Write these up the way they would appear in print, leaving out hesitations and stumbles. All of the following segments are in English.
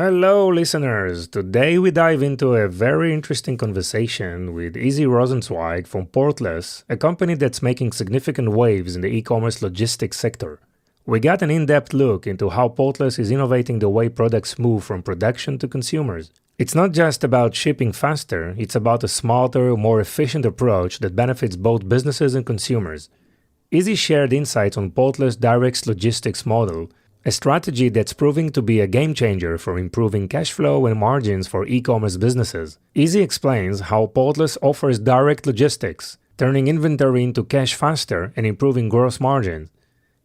Hello, listeners. Today we dive into a very interesting conversation with Izzy Rosenzweig from Portless, a company that's making significant waves in the e-commerce logistics sector. We got an in-depth look into how Portless is innovating the way products move from production to consumers. It's not just about shipping faster, it's about a smarter, more efficient approach that benefits both businesses and consumers. Izzy shared insights on Portless' direct logistics model, a strategy that's proving to be a game changer for improving cash flow and margins for e-commerce businesses. Izzy explains how Portless offers direct logistics, turning inventory into cash faster and improving gross margins.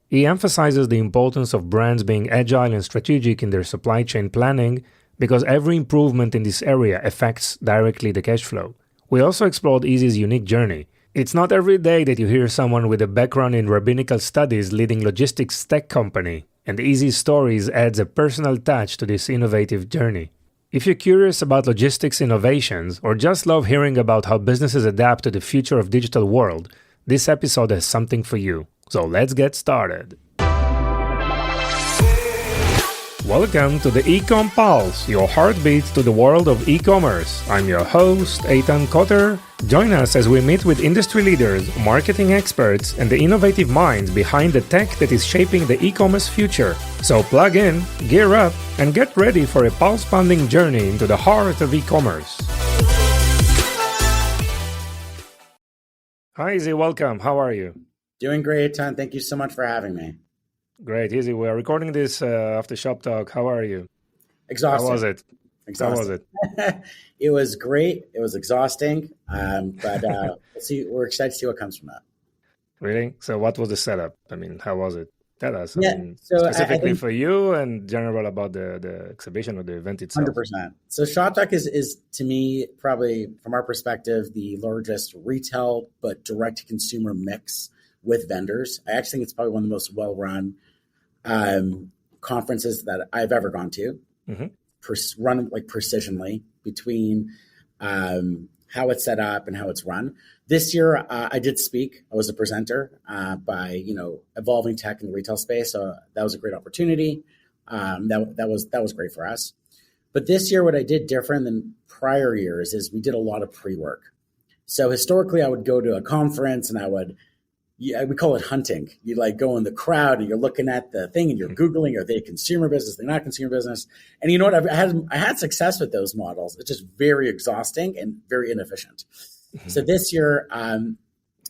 He emphasizes the importance of brands being agile and strategic in their supply chain planning because every improvement in this area affects directly the cash flow. We also explored Izzy's unique journey. It's not every day that you hear someone with a background in Rabbinical studies leading logistics tech company, and Izzy's stories adds a personal touch to this innovative journey. If you're curious about logistics innovations or just love hearing about how businesses adapt to the future of digital world, this episode has something for you. So let's get started. Welcome to the Ecom Pulse, your heartbeat to the world of e-commerce. I'm your host, Eitan Koter. Join us as we meet with industry leaders, marketing experts, and the innovative minds behind the tech that is shaping the e-commerce future. So plug in, gear up, and get ready for a pulse-pounding journey into the heart of e-commerce. Hi, Izzy. Welcome. How are you? Doing great, Eitan. Thank you so much for having me. Great, Izzy. We are recording this after Shop Talk. How are you? Exhausting. How was it? Exhausting. How was it? It was great. It was exhausting, but we'll see. We're excited to see what comes from that. Really? So what was the setup? I mean, how was it? Tell us. Yeah, Specifically I think, for you and general about the exhibition or the event itself. 100%. So Shop Talk is, to me, probably from our perspective, the largest retail but direct-to-consumer mix with vendors. I actually think it's probably one of the most well-run conferences that I've ever gone to. Mm-hmm. Run like precisionally between how it's set up and how it's run. This year, I did speak. I was a presenter by evolving tech in the retail space. So that was a great opportunity. That was great for us. But this year, what I did different than prior years is we did a lot of pre-work. So historically, I would go to a conference and we call it hunting. You like go in the crowd and you're looking at the thing and you're Googling, are they consumer business? They're not consumer business. And you know what? I had success with those models. It's just very exhausting and very inefficient. Mm-hmm. So this year,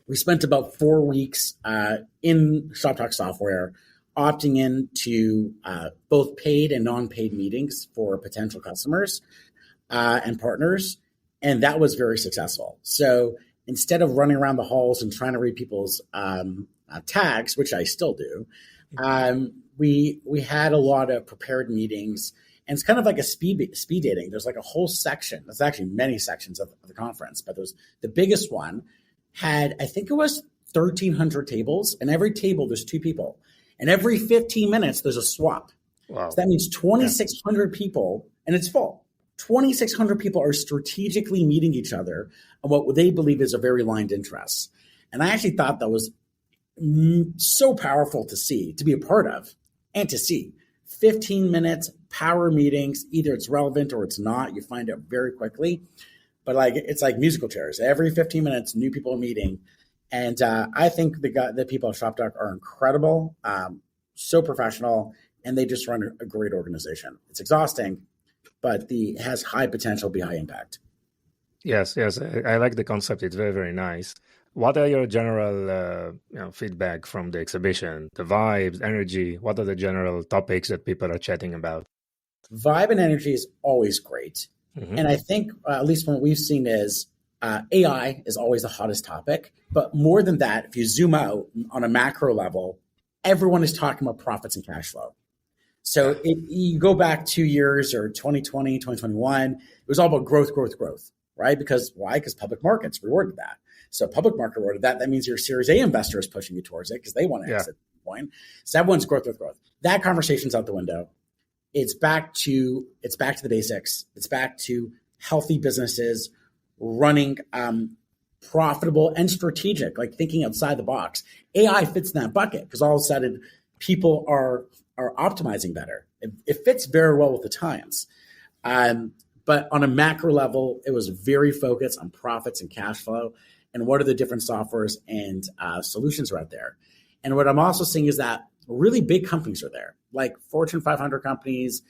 we spent about 4 weeks in Shop Talk software, opting into both paid and non-paid meetings for potential customers and partners. And that was very successful. So instead of running around the halls and trying to read people's tags, which I still do, we had a lot of prepared meetings. And it's kind of like a speed dating. There's like a whole section. There's actually many sections of the conference, but the biggest one had, I think it was 1,300 tables. And every table, there's 2 people. And every 15 minutes, there's a swap. Wow. So that means 2,600 people, and it's full. 2,600 people are strategically meeting each other on what they believe is a very aligned interests. And I actually thought that was so powerful to see, to be a part of, and to see. 15 minutes, power meetings, either it's relevant or it's not. You find out very quickly. But it's like musical chairs. Every 15 minutes, new people are meeting. And I think the people at Shop Talk are incredible, so professional, and they just run a great organization. It's exhausting, but it has high potential, be high impact. Yes. I like the concept. It's very, very nice. What are your general feedback from the exhibition? The vibes, energy, what are the general topics that people are chatting about? Vibe and energy is always great. Mm-hmm. And I think, at least from what we've seen, is AI is always the hottest topic. But more than that, if you zoom out on a macro level, everyone is talking about profits and cash flow. So you go back 2 years or 2020, 2021, it was all about growth, right? Because why? Because public markets rewarded that. So public market rewarded that. That means your Series A investor is pushing you towards it because they want to exit the point. So everyone's growth. That conversation's out the window. It's back to the basics. It's back to healthy businesses running profitable and strategic, like thinking outside the box. AI fits in that bucket because all of a sudden people are optimizing better. it fits very well with the times. But on a macro level, it was very focused on profits and cash flow and what are the different softwares and solutions are out there. And what I'm also seeing is that really big companies are there, like Fortune 500 companies,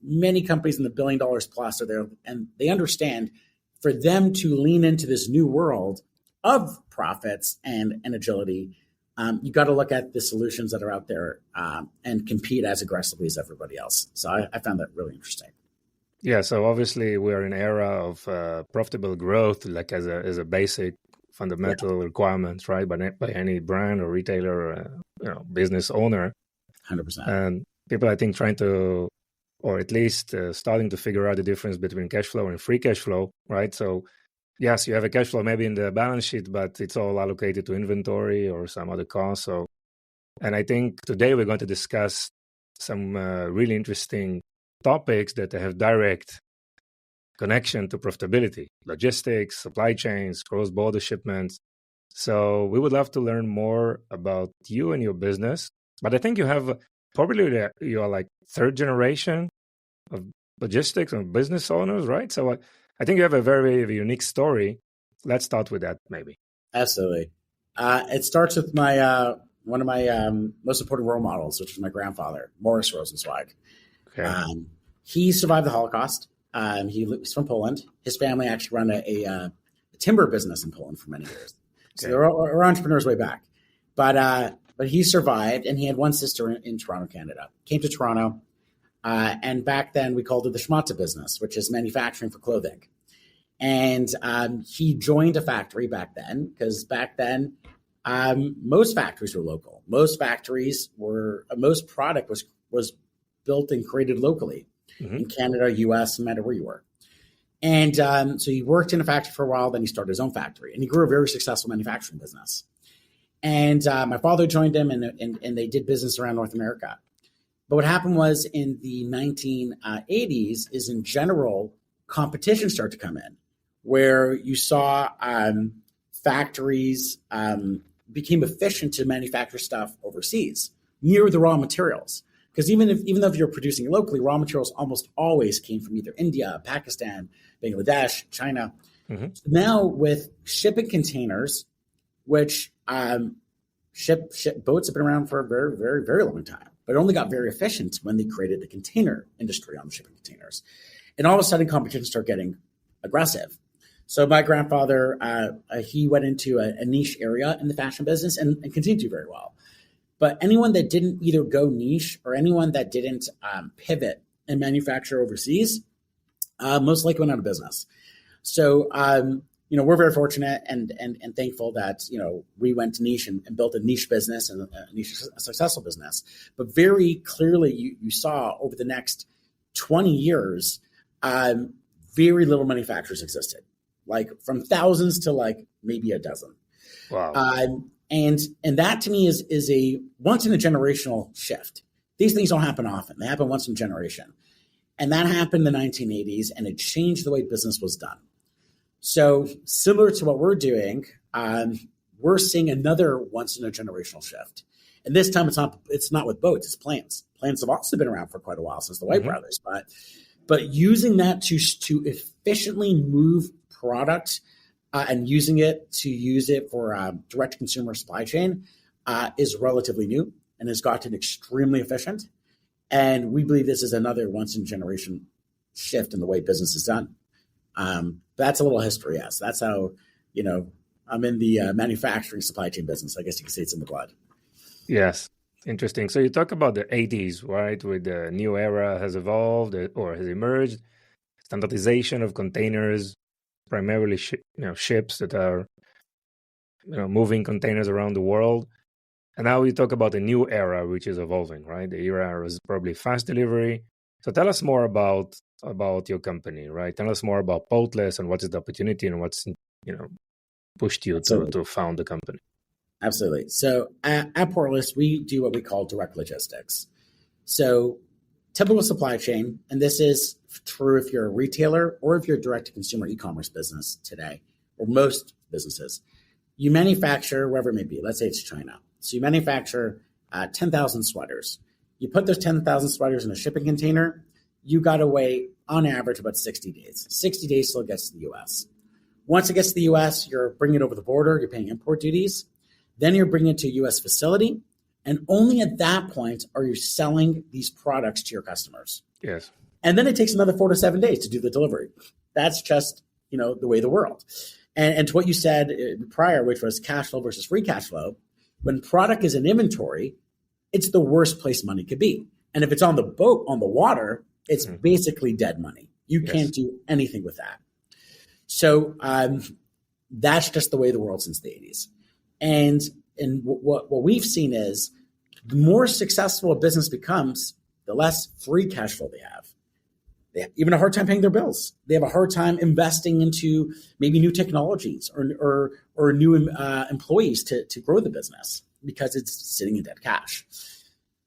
many companies in the $1 billion plus are there, and they understand for them to lean into this new world of profits and agility, you got to look at the solutions that are out there and compete as aggressively as everybody else. So I found that really interesting. Yeah, so obviously we are in an era of profitable growth, like as a basic fundamental requirements, right? By any brand or retailer or business owner. 100%. And people, I think, trying to, or at least starting to figure out the difference between cash flow and free cash flow, right? So yes, you have a cash flow maybe in the balance sheet, but it's all allocated to inventory or some other cost. So, and I think today we're going to discuss some really interesting topics that have direct connection to profitability, logistics, supply chains, cross-border shipments. So we would love to learn more about you and your business. But I think you have probably you're like third generation of logistics and business owners, right? So I think you have a very, very unique story. Let's start with that, maybe. Absolutely. It starts with my one of my most important role models, which is my grandfather, Izzy Rosenzweig. Okay. He survived the Holocaust. He's from Poland. His family actually run a timber business in Poland for many years. So they're entrepreneurs way back. But he survived, and he had one sister in Toronto, Canada. Came to Toronto, and back then we called it the schmatze business, which is manufacturing for clothing. And he joined a factory back then, because back then most factories were local. Most product was built and created locally in Canada, US, no matter where you were. And so he worked in a factory for a while, then he started his own factory, and he grew a very successful manufacturing business. And my father joined him, and they did business around North America. But what happened was in the 1980s is, in general, competition started to come in, where you saw factories became efficient to manufacture stuff overseas near the raw materials. Because even though if you're producing locally, raw materials almost always came from either India, Pakistan, Bangladesh, China. So now with shipping containers, which ship boats have been around for a very, very, very long time, but only got very efficient when they created the container industry on the shipping containers. And all of a sudden, competition started getting aggressive. So my grandfather, he went into a niche area in the fashion business and continued to do very well. But anyone that didn't either go niche or anyone that didn't pivot and manufacture overseas, most likely went out of business. So, we're very fortunate and thankful that, we went to niche and built a niche business and a successful business. But very clearly, you saw over the next 20 years, very little manufacturers existed, like from thousands to like maybe a dozen. Wow. And that to me is a once in a generational shift. These things don't happen often. They happen once in a generation. And that happened in the 1980s, and it changed the way business was done. So similar to what we're doing, we're seeing another once in a generational shift. And this time it's not with boats, it's planes. Planes have also been around for quite a while, since the White brothers. But using that to efficiently move product and using it for direct consumer supply chain is relatively new and has gotten extremely efficient. And we believe this is another once in a generation shift in the way business is done. That's a little history, yes. That's how, I'm in the manufacturing supply chain business. I guess you could say it's in the blood. Yes. Interesting. So you talk about the 80s, right? With the new era has evolved or has emerged, standardization of containers, primarily ships that are moving containers around the world. And now we talk about the new era, which is evolving, right? The era is probably fast delivery. So tell us more about your company, right? Tell us more about Portless and what is the opportunity and what's pushed you to found the company. Absolutely. So at Portless, we do what we call direct logistics. So typical supply chain, and this is true if you're a retailer or if you're a direct-to-consumer e-commerce business today, or most businesses. You manufacture wherever it may be. Let's say it's China. So you manufacture 10,000 sweaters. You put those 10,000 sweaters in a shipping container, you got to wait on average about 60 days. 60 days till it gets to the US. Once it gets to the US, you're bringing it over the border, you're paying import duties. Then you're bringing it to a US facility. And only at that point are you selling these products to your customers. Yes. And then it takes another 4 to 7 days to do the delivery. That's just, the way of the world. And to what you said prior, which was cash flow versus free cash flow, when product is in inventory, it's the worst place money could be. And if it's on the boat, on the water, it's basically dead money. You can't do anything with that. So that's just the way of the world since the 80s. And what we've seen is the more successful a business becomes, the less free cash flow they have. They have even a hard time paying their bills. They have a hard time investing into maybe new technologies or new employees to grow the business because it's sitting in dead cash.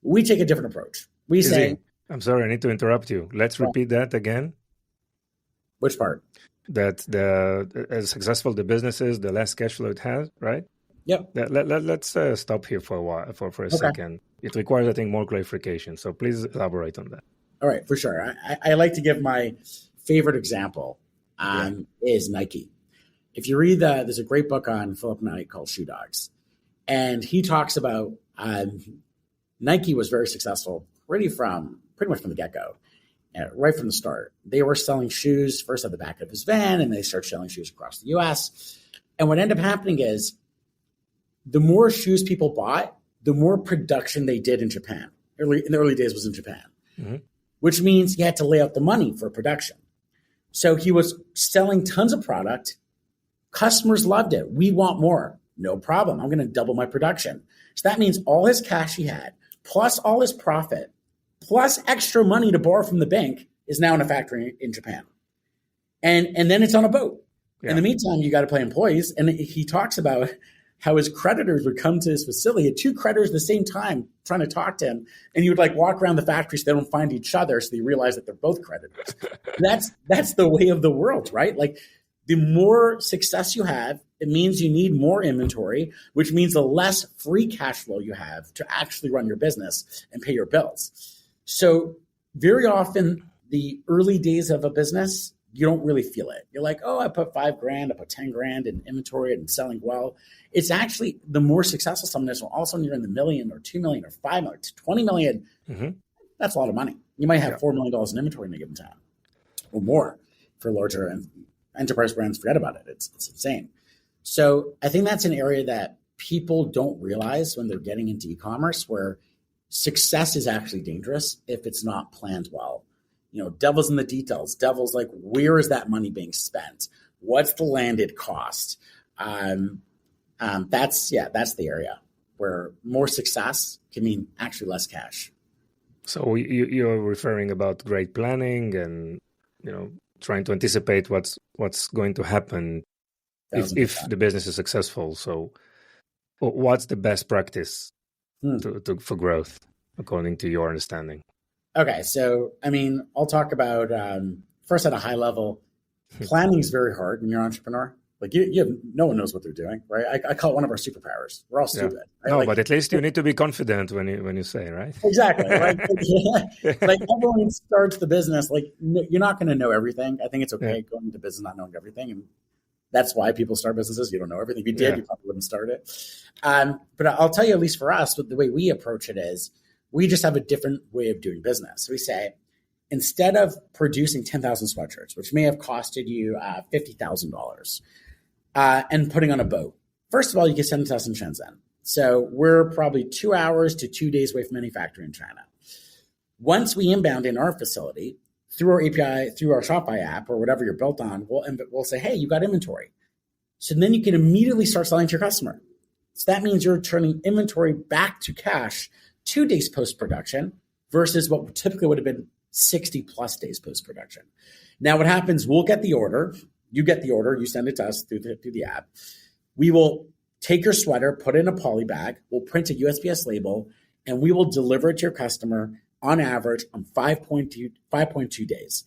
We take a different approach. We say, I'm sorry, I need to interrupt you. Let's repeat that again. Which part? That as successful the business is, the less cash flow it has, right? Yep. Let's stop here for a while, for a second. It requires, I think, more clarification. So please elaborate on that. All right, for sure. I like to give my favorite example is Nike. If you read there's a great book on Philip Knight called Shoe Dogs. And he talks about Nike was very successful pretty much from the get-go. Right from the start. They were selling shoes first at the back of his van, and they started selling shoes across the US. And what ended up happening is the more shoes people bought, the more production they did in Japan. In the early days was in Japan, which means he had to lay out the money for production. So he was selling tons of product. Customers loved it. We want more. No problem. I'm going to double my production. So that means all his cash he had, plus all his profit, plus extra money to borrow from the bank is now in a factory in Japan. And then it's on a boat. Yeah. In the meantime, you got to pay employees. And he talks about how his creditors would come to his facility. He had 2 creditors at the same time trying to talk to him. And he would walk around the factory so they don't find each other. So they realize that they're both creditors. That's the way of the world, right? The more success you have, it means you need more inventory, which means the less free cash flow you have to actually run your business and pay your bills. So very often the early days of a business, you don't really feel it. You're like, oh, I put $5,000, I put $10,000 in inventory and selling well. It's actually the more successful someone is, all of a sudden you're in the million or 2 million or 5 million, 20 million. That's a lot of money. You might have $4 million in inventory in a given time or more for larger enterprise brands. Forget about it. It's insane. So I think that's an area that people don't realize when they're getting into e-commerce, where success is actually dangerous if it's not planned well. Devil's in the details. Devil's where is that money being spent? What's the landed cost? That's the area where more success can mean actually less cash. So you're referring about great planning and, trying to anticipate what's going to happen if the business is successful. So what's the best practice for growth, according to your understanding? Okay, so I'll talk about first at a high level. Planning is very hard when you're an entrepreneur. You have, no one knows what they're doing, right? I call it one of our superpowers. We're all stupid. Right? No, but at least you need to be confident when you say, right? Exactly. Right? Everyone starts the business. You're not going to know everything. I think it's okay going into business not knowing everything, and that's why people start businesses. You don't know everything. If you did, you probably wouldn't start it. But I'll tell you, at least for us, the way we approach it is, we just have a different way of doing business. So we say, instead of producing 10,000 sweatshirts, which may have costed you $50,000, and putting on a boat, first of all, you can send it to us in Shenzhen. So we're probably 2 hours to 2 days away from any factory in China. Once we inbound in our facility, through our API, through our Shopify app or whatever you're built on, we'll say, hey, you got inventory. So then you can immediately start selling to your customer. So that means you're turning inventory back to cash 2 days post-production versus what typically would have been 60 plus days post-production. Now what happens, we'll get the order. You get the order. You send it to us through the app. We will take your sweater, put it in a poly bag. We'll print a USPS label, and we will deliver it to your customer on average on 5.2 days.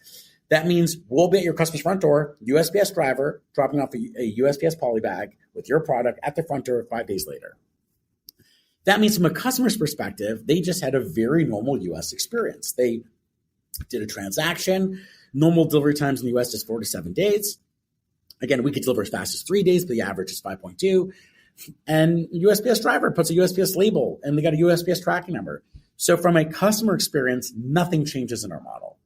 That means we'll be at your customer's front door, USPS driver, dropping off a USPS poly bag with your product at the front door 5 days later. That means from a customer's perspective, they just had a very normal US experience. They did a transaction. Normal delivery times in the US is 4 to 7 days. Again, we could deliver as fast as 3 days, but the average is 5.2. And USPS driver puts a USPS label and they got a USPS tracking number. So from a customer experience, nothing changes in our model.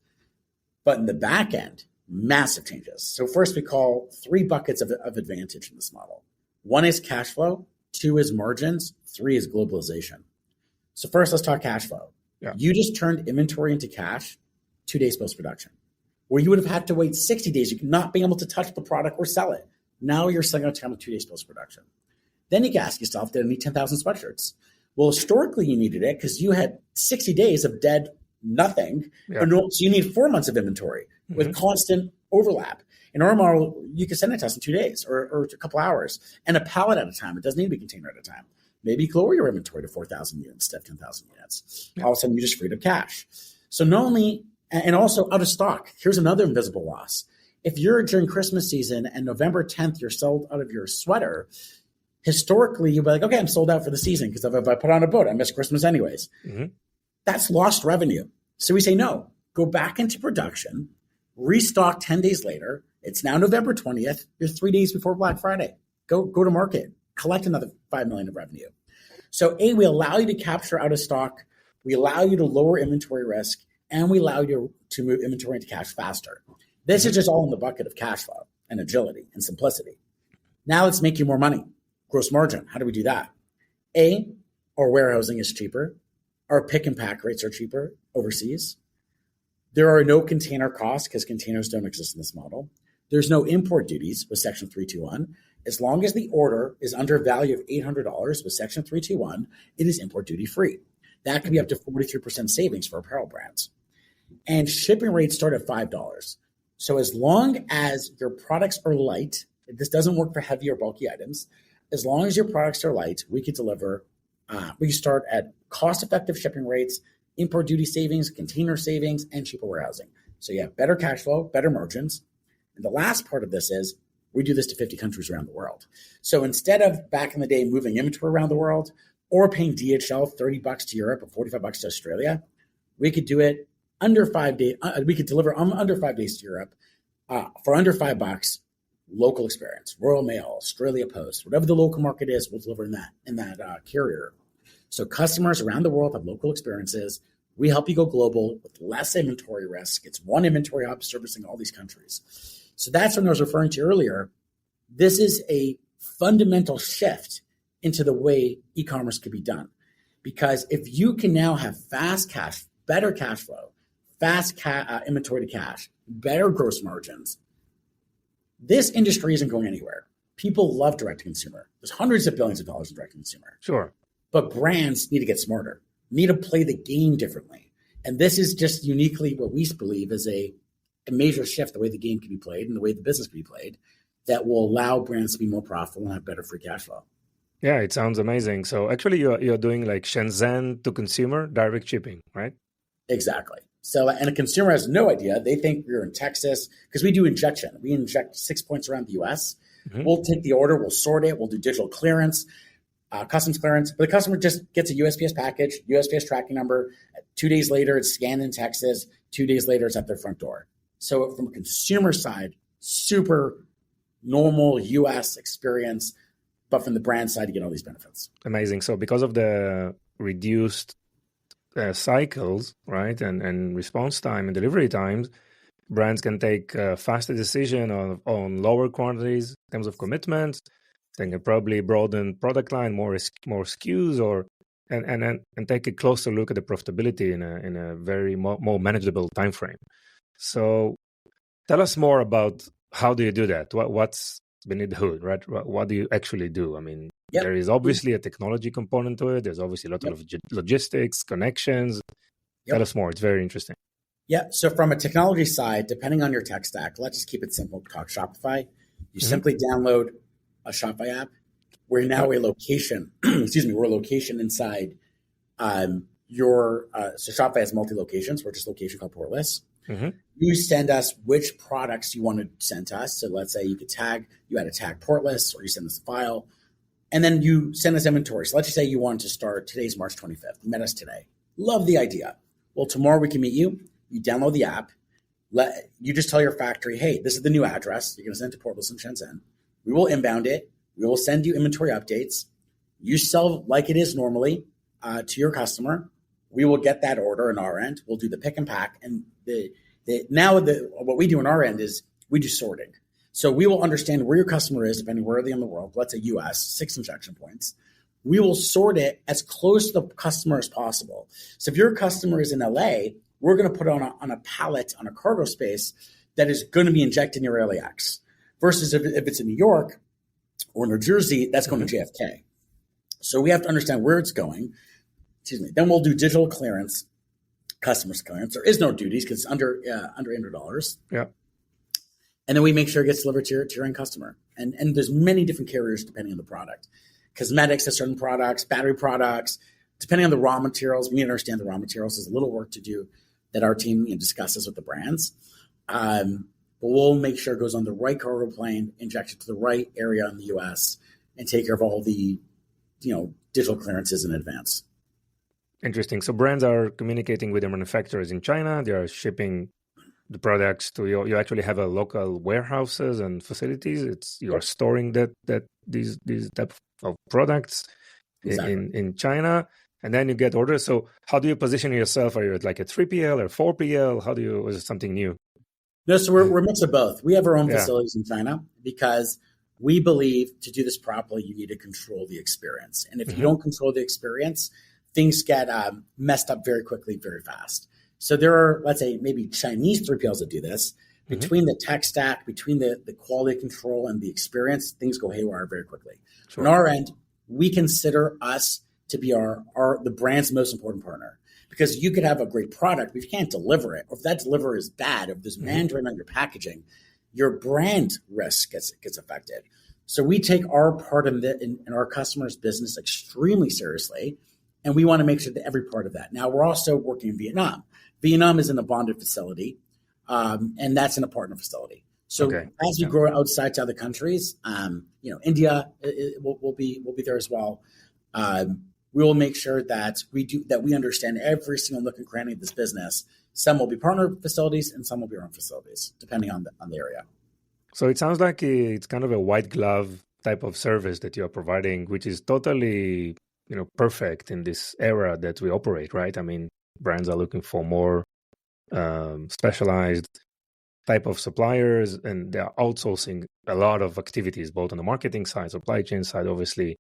But in the back end, massive changes. So first we call 3 buckets of advantage in this model. 1 is cash flow, 2 is margins, 3 is globalization. So first, let's talk cash flow. Yeah. You just turned inventory into cash 2 days post-production, where you would have had to wait 60 days. You could not be able to touch the product or sell it. Now you're selling it in 2 days post-production. Then you can ask yourself, did I need 10,000 sweatshirts? Well, historically, you needed it because you had 60 days of dead nothing. Yeah. So you need 4 months of inventory with constant overlap. In our model, you can send it to us in 2 days or a couple hours and a pallet at a time. It doesn't need to be a container at a time. Maybe you can lower your inventory to 4,000 units instead of 10,000 units. Yeah. All of a sudden, you just freed up cash. So not only, and also out of stock, here's another invisible loss. If you're during Christmas season and November 10th, you're sold out of your sweater, historically, you'll be like, okay, I'm sold out for the season because if I put on a boat, I miss Christmas anyways. Mm-hmm. That's lost revenue. So we say, no, go back into production, restock 10 days later. It's now November 20th. You're 3 days before Black Friday. Go to market, collect another $5 million of revenue. So we allow you to capture out of stock. We allow you to lower inventory risk, and we allow you to move inventory into cash faster. This is just all in the bucket of cash flow and agility and simplicity. Now let's make you more money. Gross margin. How do we do that? Our warehousing is cheaper. Our pick and pack rates are cheaper overseas. There are no container costs because containers don't exist in this model. There's no import duties with Section 321. As long as the order is under a value of $800 with Section 321, it is import duty free. That could be up to 43% savings for apparel brands. And shipping rates start at $5. So as long as your products are light, this doesn't work for heavy or bulky items. As long as your products are light, we could deliver, we start at cost-effective shipping rates, import duty savings, container savings, and cheaper warehousing. So you have better cash flow, better margins. And the last part of this is we do this to 50 countries around the world. So instead of back in the day moving inventory around the world or paying DHL $30 to Europe or $45 to Australia, we could do it under 5 days. We could deliver under 5 days to Europe for under $5. Local experience, Royal Mail, Australia Post, whatever the local market is, we'll deliver in that carrier. So customers around the world have local experiences. We help you go global with less inventory risk. It's one inventory hub servicing all these countries. So that's what I was referring to earlier. This is a fundamental shift into the way e-commerce could be done. Because if you can now have fast cash, better cash flow, fast inventory to cash, better gross margins, this industry isn't going anywhere. People love direct-to-consumer. There's hundreds of billions of dollars in direct-to-consumer. Sure. But brands need to get smarter, need to play the game differently. And this is just uniquely what we believe is a major shift, the way the game can be played and the way the business can be played, that will allow brands to be more profitable and have better free cash flow. Yeah, it sounds amazing. So actually you're doing like Shenzhen to consumer direct shipping, right? Exactly. So, and a consumer has no idea. They think we're in Texas because we do injection. We inject 6 points around the U.S. Mm-hmm. We'll take the order, we'll sort it, we'll do digital clearance, customs clearance. But the customer just gets a USPS package, USPS tracking number. 2 days later, it's scanned in Texas. 2 days later, it's at their front door. So from a consumer side, super normal U.S. experience, but from the brand side, you get all these benefits. Amazing. So because of the reduced cycles, right, and response time and delivery times, brands can take a faster decision on lower quantities in terms of commitments. They can probably broaden product line, more SKUs, and take a closer look at the profitability in a very more manageable time frame. So, tell us more about how do you do that? What's beneath the hood, right? What do you actually do? I mean, there is obviously a technology component to it. There's obviously a lot of logistics, connections. Tell us more. It's very interesting. Yeah. So from a technology side, depending on your tech stack, let's just keep it simple. Talk Shopify. You simply download a Shopify app. We're now a location. We're a location inside your. So Shopify has multi-locations. We're just a location called Portless. Mm-hmm. You send us which products you want to send to us. So let's say you add a tag Portless, or you send us a file. And then you send us inventory. So let's just say you want to start, today's March 25th. You met us today. Love the idea. Well, tomorrow we can meet you. You download the app. You just tell your factory, hey, this is the new address. You're going to send it to Portless in Shenzhen. We will inbound it. We will send you inventory updates. You sell like it is normally to your customer. We will get that order on our end. We'll do the pick and pack. And what we do on our end is we do sorting. So we will understand where your customer is, depending where they are in the world. Let's say US, 6 injection points. We will sort it as close to the customer as possible. So if your customer is in LA, we're going to put it on a pallet on a cargo space that is going to be injected near LAX. Versus if it's in New York or New Jersey, that's going to JFK. So we have to understand where it's going. Then we'll do digital clearance, customs clearance. There is no duties because it's under $800. Yeah. And then we make sure it gets delivered to your end customer. And there's many different carriers depending on the product. Cosmetics has certain products, battery products, depending on the raw materials. We need to understand the raw materials. There's a little work to do that our team discusses with the brands. But we'll make sure it goes on the right cargo plane, inject it to the right area in the US, and take care of all the digital clearances in advance. Interesting. So brands are communicating with their manufacturers in China. They are shipping the products to you. You actually have a local warehouses and facilities. You are storing these type of products in China, and then you get orders. So how do you position yourself? Are you like a 3PL or 4PL? Is it something new? No, so we're a mix of both. We have our own facilities in China because we believe to do this properly, you need to control the experience. And if you don't control the experience, things get messed up very quickly, very fast. So there are, let's say, maybe Chinese 3PLs that do this. Between the tech stack, between the quality control and the experience, things go haywire very quickly. Sure. On our end, we consider us to be the brand's most important partner. Because you could have a great product, but if you can't deliver it, or if that delivery is bad, if there's Mandarin on your packaging, your brand risk gets affected. So we take our part in our customers' business extremely seriously, and we want to make sure that every part of that. Now, we're also working in Vietnam. Vietnam is in a bonded facility, and that's in a partner facility. So as we grow outside to other countries, India will be there as well. We will make sure that we understand every single nook and cranny of this business. Some will be partner facilities, and some will be our own facilities, depending on the area. So it sounds like it's kind of a white glove type of service that you're providing, which is totally perfect in this era that we operate, right? I mean, brands are looking for more specialized type of suppliers, and they are outsourcing a lot of activities, both on the marketing side, supply chain side, obviously.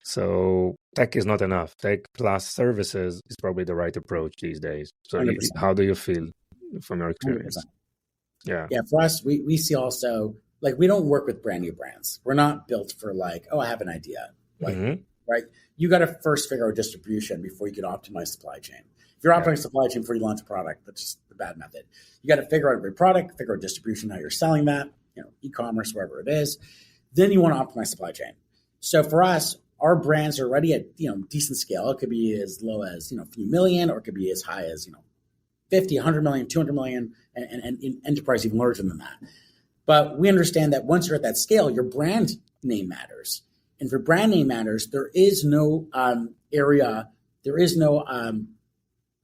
So tech is not enough. Tech plus services is probably the right approach these days. So how do you feel from your experience? 100%. Yeah. For us, we see also, we don't work with brand new brands. We're not built for I have an idea. Right? You got to first figure out distribution before you can optimize supply chain. If you're optimizing supply chain before you launch a product, that's just the bad method. You got to figure out a great product, figure out distribution, how you're selling that, e-commerce, wherever it is. Then you want to optimize supply chain. So for us, our brands are already at decent scale. It could be as low as a few million, or it could be as high as 50, 100 million, 200 million, and in enterprise even larger than that. But we understand that once you're at that scale, your brand name matters. And for brand name matters, there is no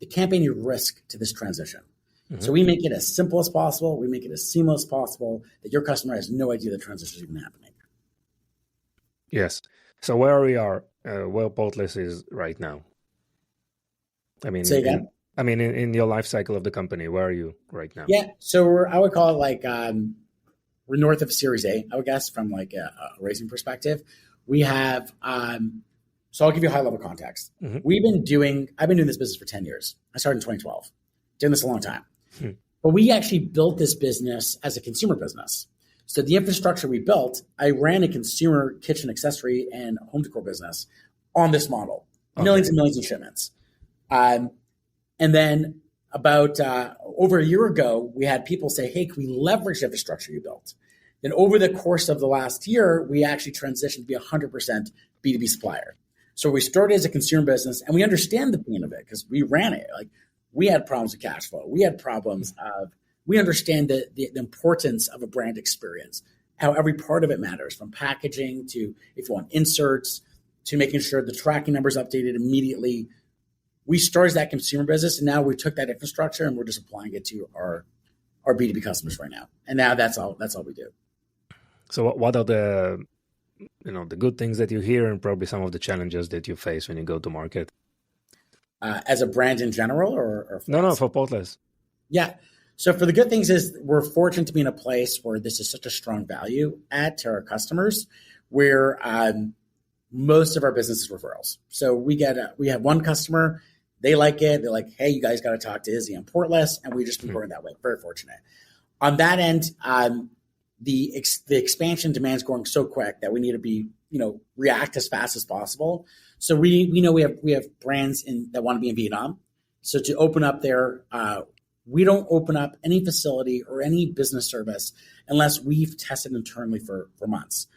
there can't be any risk to this transition. So we make it as simple as possible. We make it as seamless as possible that your customer has no idea the transition is even happening. Yes. So where we are, where Portless is right now? I mean, say again? In your life cycle of the company, where are you right now? Yeah. So I would call it we're north of Series A, I would guess, from a raising perspective. We have, so I'll give you a high level context. I've been doing this business for 10 years. I started in 2012, doing this a long time. But we actually built this business as a consumer business. So the infrastructure we built, I ran a consumer kitchen accessory and home decor business on this model, millions and millions of shipments. And then about over a year ago, we had people say, hey, can we leverage the infrastructure you built? Then over the course of the last year, we actually transitioned to be 100% B2B supplier. So we started as a consumer business, and we understand the pain of it because we ran it. We had problems with cash flow. We had problems we understand the importance of a brand experience. how every part of it matters, from packaging to if you want inserts to making sure the tracking number is updated immediately. We started that consumer business, and now we took that infrastructure and we're just applying it to our B2B customers right now. And now that's all we do. So what are the good things that you hear and probably some of the challenges that you face when you go to market? As a brand in general or for Portless? Yeah. So for the good things is we're fortunate to be in a place where this is such a strong value add to our customers, where most of our business is referrals. So we have one customer, they like it. They're like, hey, you guys got to talk to Izzy on Portless. And we just been growing that way. Very fortunate. On that end, the expansion demand is going so quick that we need to be, react as fast as possible. So we know we have brands that want to be in Vietnam. So to open up there, we don't open up any facility or any business service unless we've tested internally for months.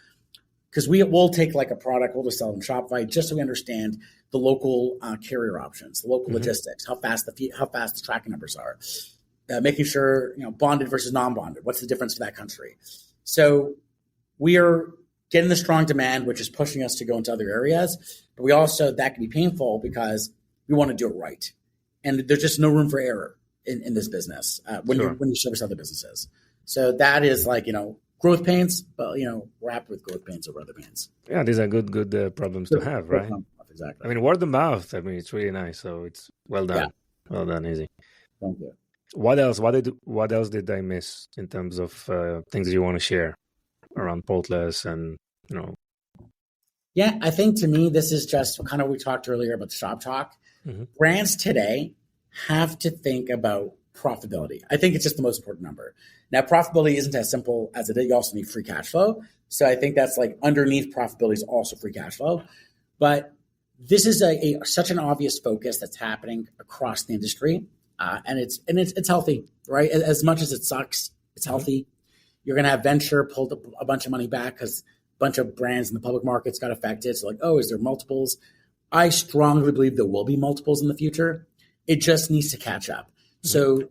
Because we'll take like a product, we'll just sell it on Shopify just so we understand the local carrier options, the local logistics, how fast the tracking numbers are, making sure bonded versus non-bonded. What's the difference for that country? So we are getting the strong demand, which is pushing us to go into other areas. But we also that can be painful because we want to do it right, and there's just no room for error in this business when you service other businesses. So that is like growth pains, but we're happy with growth pains over other pains. Yeah, these are good problems to have, right? Exactly. I mean, word of mouth. I mean, it's really nice. So it's well done. Yeah. Well done, Izzy. Thank you. What else? What else did I miss in terms of things you want to share around Portless and Yeah, I think to me this is just kind of we talked earlier about the shop talk. Brands today have to think about profitability. I think it's just the most important number. Now, profitability isn't as simple as it is. You also need free cash flow. So I think that's like underneath profitability is also free cash flow. But this is such an obvious focus that's happening across the industry. And it's healthy, right? As much as it sucks, it's healthy. You're going to have venture pulled a bunch of money back because a bunch of brands in the public markets got affected. So like, is there multiples? I strongly believe there will be multiples in the future. It just needs to catch up. So,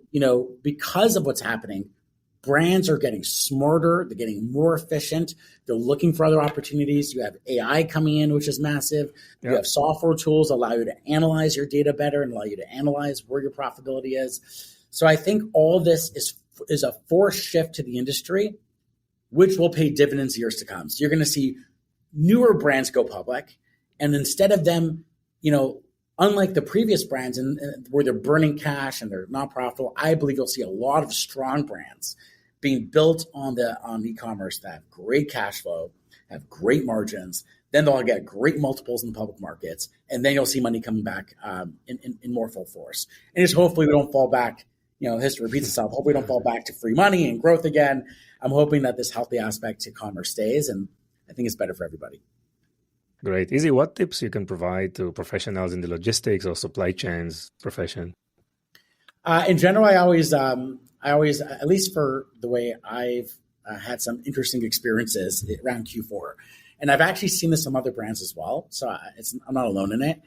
because of what's happening, brands are getting smarter. They're getting more efficient. They're looking for other opportunities. You have AI coming in, which is massive. Yep. You have software tools that allow you to analyze your data better and allow you to analyze where your profitability is. So I think all this is a forced shift to the industry, which will pay dividends years to come. So you're going to see newer brands go public. And instead of them, unlike the previous brands and where they're burning cash and they're not profitable, I believe you'll see a lot of strong brands being built on e-commerce that have great cash flow, have great margins. Then they'll get great multiples in the public markets, and then you'll see money coming back in more full force. And just hopefully we don't fall back. History repeats itself. Hopefully we don't fall back to free money and growth again. I'm hoping that this healthy aspect to commerce stays, and I think it's better for everybody. Great. Izzy, what tips you can provide to professionals in the logistics or supply chains profession? In general, I always, at least for the way I've had some interesting experiences around Q4. And I've actually seen this from other brands as well. So I'm not alone in it.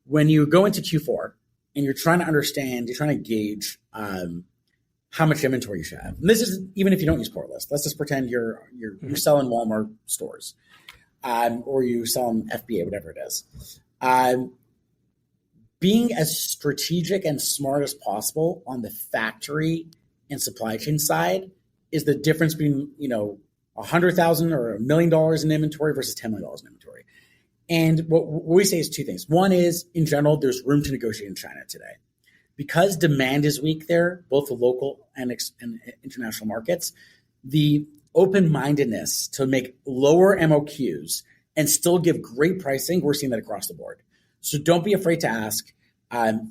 When you go into Q4 and you're trying to gauge how much inventory you should have. And this is even if you don't use Portless. Let's just pretend you're selling Walmart stores. Or you sell them FBA, whatever it is. Being as strategic and smart as possible on the factory and supply chain side is the difference between, $100,000 or $1 million in inventory versus $10 million in inventory. And what we say is two things. One is, in general, there's room to negotiate in China today. Because demand is weak there, both the local and international markets, the open-mindedness to make lower MOQs and still give great pricing, we're seeing that across the board. So don't be afraid to ask.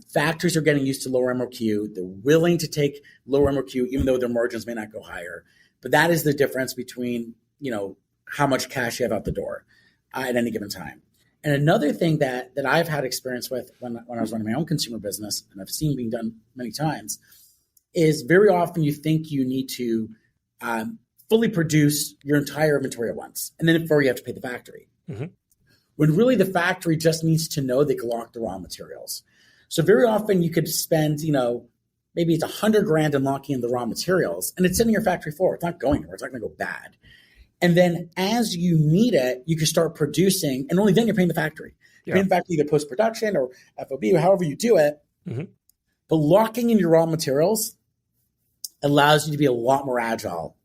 Factories are getting used to lower MOQ. They're willing to take lower MOQ, even though their margins may not go higher. But that is the difference between, how much cash you have out the door at any given time. And another thing that I've had experience with when I was running my own consumer business, and I've seen being done many times, is very often you think you need to fully produce your entire inventory at once. And then before you have to pay the factory. When really the factory just needs to know they can lock the raw materials. So very often you could spend, maybe it's $100,000 in locking in the raw materials, and it's sitting in your factory floor. It's not going anywhere. It's not going to go bad. And then as you need it, you can start producing, and only then you're paying the factory. You're paying the factory either post-production or FOB or however you do it. Mm-hmm. But locking in your raw materials allows you to be a lot more agile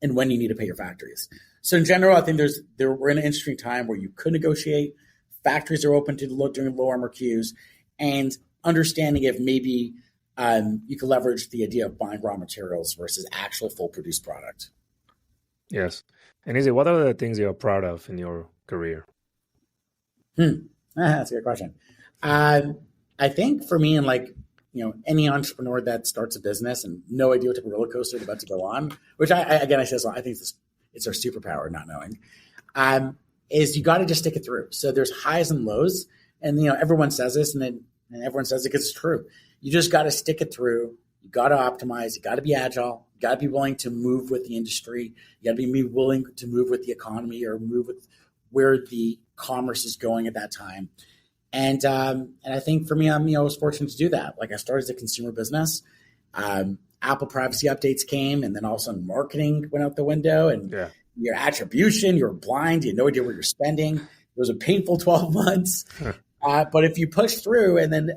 in when you need to pay your factories. So in general, I think we're in an interesting time where you could negotiate. Factories are open to doing low MRQs, and understanding if maybe you can leverage the idea of buying raw materials versus actual full produced product. Yes. And Izzy, what are the things you're proud of in your career? That's a good question. I think for me, and any entrepreneur that starts a business and no idea what type of roller coaster they're about to go on, which I think it's our superpower, not knowing, is you got to just stick it through. So there's highs and lows, and everyone says this, and everyone says it because it's true. You just got to stick it through. You got to optimize. You got to be agile. You got to be willing to move with the industry. You got to be willing to move with the economy or move with where the commerce is going at that time. And I think for me, I was fortunate to do that. I started as a consumer business. Apple privacy updates came, and then all of a sudden marketing went out the window, and your attribution, you're blind, you had no idea where you're spending. It was a painful 12 months. But if you push through, and then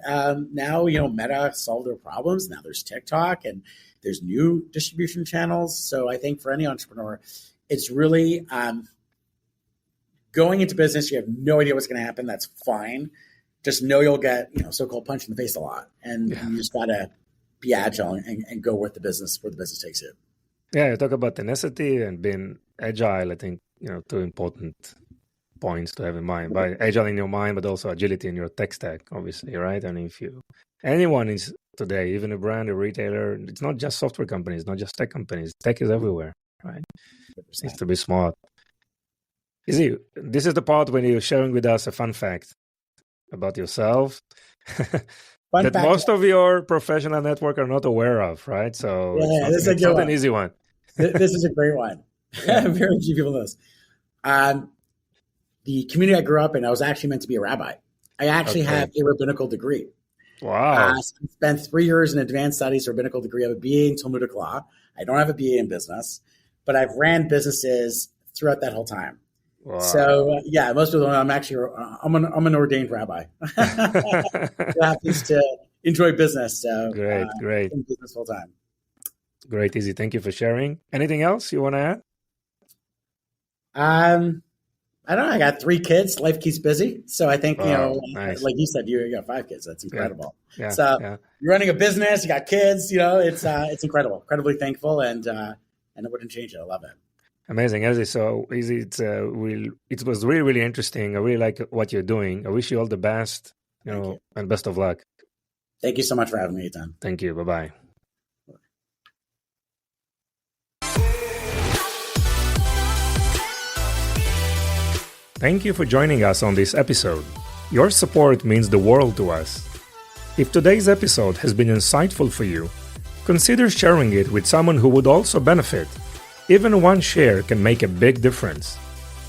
now, Meta solved their problems. Now there's TikTok and there's new distribution channels. So I think for any entrepreneur, it's really going into business. You have no idea what's going to happen. That's fine. Just know you'll get, so-called punch in the face a lot. And you just got to be agile and go with the business where the business takes you. Yeah, you talk about tenacity and being agile. I think, two important points to have in mind. By agile in your mind, but also agility in your tech stack, obviously, right? And if anyone is today, even a brand, a retailer, it's not just software companies, not just tech companies. Tech is everywhere, right? 100%. It needs to be smart. Izzy, this is the part when you're sharing with us a fun fact about yourself that most of your professional network are not aware of, right? So this it's not an easy one. This is a great one. Very few people know this. The community I grew up in, I was actually meant to be a rabbi. I actually have a rabbinical degree. Wow. I spent 3 years in advanced studies, rabbinical degree. I have a BA in Talmudic law. I don't have a BA in business, but I've ran businesses throughout that whole time. Wow. So most people know I'm an ordained rabbi who happens to enjoy business. So great. In business full time. Great, Izzy. Thank you for sharing. Anything else you want to add? I don't know. I got 3 kids. Life keeps busy. So I think, nice. Like you said, you got 5 kids. That's incredible. Yeah. You're running a business, you got kids, it's incredible. Incredibly thankful. And I wouldn't change it. I love it. Amazing, Izzy. So Izzy, it was really, really interesting. I really like what you're doing. I wish you all the best, and best of luck. Thank you so much for having me, Eitan. Thank you. Bye-bye. Thank you for joining us on this episode. Your support means the world to us. If today's episode has been insightful for you, consider sharing it with someone who would also benefit. Even one share can make a big difference.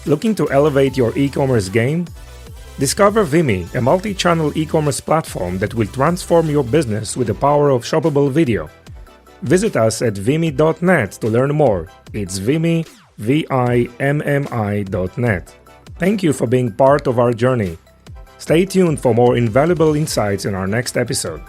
Looking to elevate your e-commerce game? Discover Vimy, a multi-channel e-commerce platform that will transform your business with the power of shoppable video. Visit us at vimy.net to learn more. It's Vimy, VIMMI.net. Thank you for being part of our journey. Stay tuned for more invaluable insights in our next episode.